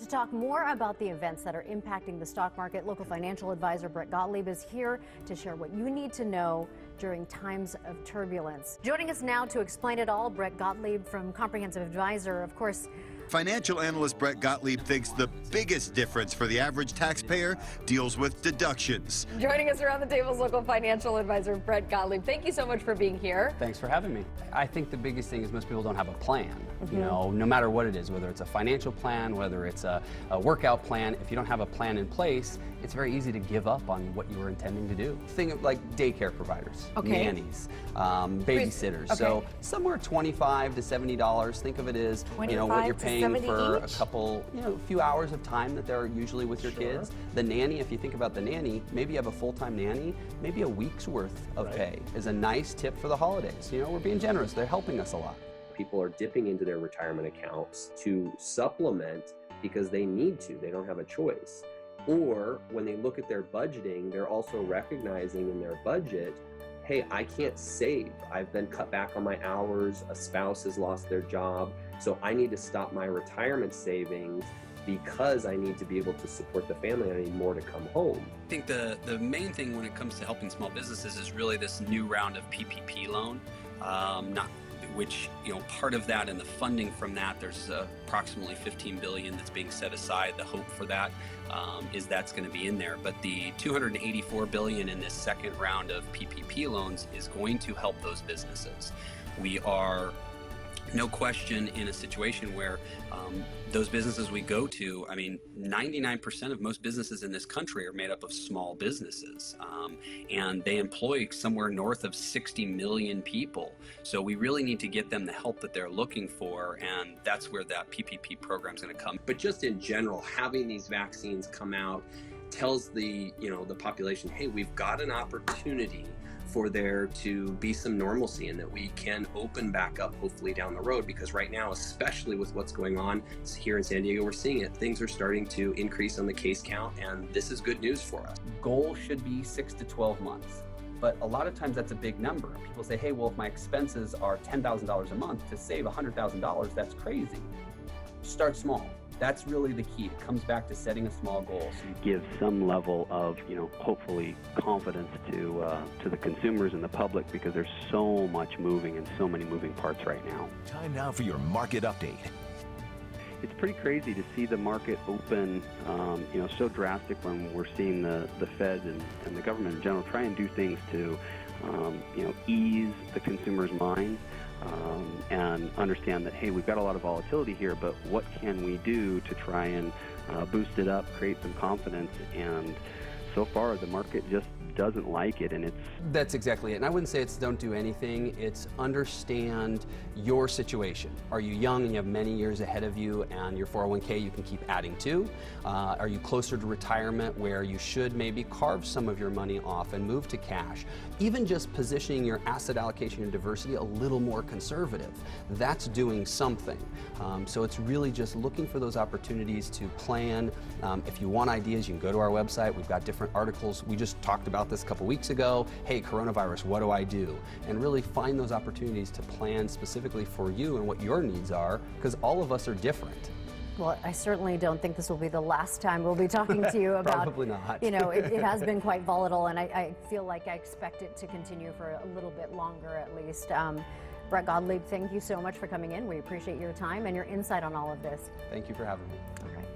To talk more about the events that are impacting the stock market, local financial advisor Brett Gottlieb is here to share what you need to know during times of turbulence. Joining us now to explain it all, Brett Gottlieb from Comprehensive Advisor. Of course, financial analyst Brett Gottlieb thinks the biggest difference for the average taxpayer deals with deductions. Joining us around the table is local financial advisor Brett Gottlieb. Thank you so much for being here. Thanks for having me. I think the biggest thing is most people don't have a plan. You know, no matter what it is, whether it's a financial plan, whether it's a workout plan, if you don't have a plan in place, it's very easy to give up on what you were intending to do. Think of like daycare providers, nannies, babysitters. Okay. So somewhere $25 to $70. Think of it as what you're paying for a couple, a few hours of time that they're usually with your kids. The nanny, if you think about the nanny, maybe you have a full-time nanny, maybe a week's worth of pay is a nice tip for the holidays. We're being generous. They're helping us a lot. People are dipping into their retirement accounts to supplement because they need to, they don't have a choice. Or when they look at their budgeting, they're also recognizing in their budget, hey, I can't save. I've been cut back on my hours, a spouse has lost their job, so I need to stop my retirement savings because I need to be able to support the family. I need more to come home. I think the main thing when it comes to helping small businesses is really this new round of PPP loan, which part of that and the funding from that, there's approximately $15 billion that's being set aside. The hope for that is that's going to be in there, but the $284 billion in this second round of PPP loans is going to help those businesses. We are, no question, in a situation where those businesses we go to, 99% of most businesses in this country are made up of small businesses, and they employ somewhere north of 60 million people. So we really need to get them the help that they're looking for, and that's where that PPP program is going to come. But just in general, having these vaccines come out tells the population, hey, we've got an opportunity for there to be some normalcy and that we can open back up hopefully down the road, because right now, especially with what's going on here in San Diego, we're seeing it. Things are starting to increase on the case count, and this is good news for us. Goal should be 6 to 12 months. But a lot of times that's a big number. People say, hey, well, if my expenses are $10,000 a month, to save $100,000, that's crazy. Start small. That's really the key. It comes back to setting a small goal. So give some level of, hopefully confidence to the consumers and the public, because there's so much moving and so many moving parts right now. Time now for your market update. It's pretty crazy to see the market open, so drastic when we're seeing the Fed and the government in general try and do things to, ease the consumer's mind. And understand that, hey, we've got a lot of volatility here, but what can we do to try and boost it up, create some confidence? And so far, the market just doesn't like it, and That's exactly it. And I wouldn't say it's don't do anything. It's understand your situation. Are you young and you have many years ahead of you, and your 401k you can keep adding to? Are you closer to retirement where you should maybe carve some of your money off and move to cash? Even just positioning your asset allocation and diversity a little more conservative, that's doing something. So it's really just looking for those opportunities to plan. If you want ideas, you can go to our website. We've got different articles. We just talked about this a couple weeks ago. Hey, coronavirus, what do I do? And really find those opportunities to plan specifically for you and what your needs are, because all of us are different. well, I certainly don't think this will be the last time we'll be talking to you about. Probably not. It has been quite volatile, and I feel like I expect it to continue for a little bit longer at least. Brett Gottlieb, thank you so much for coming in. We appreciate your time and your insight on all of this. Thank you for having me. Okay.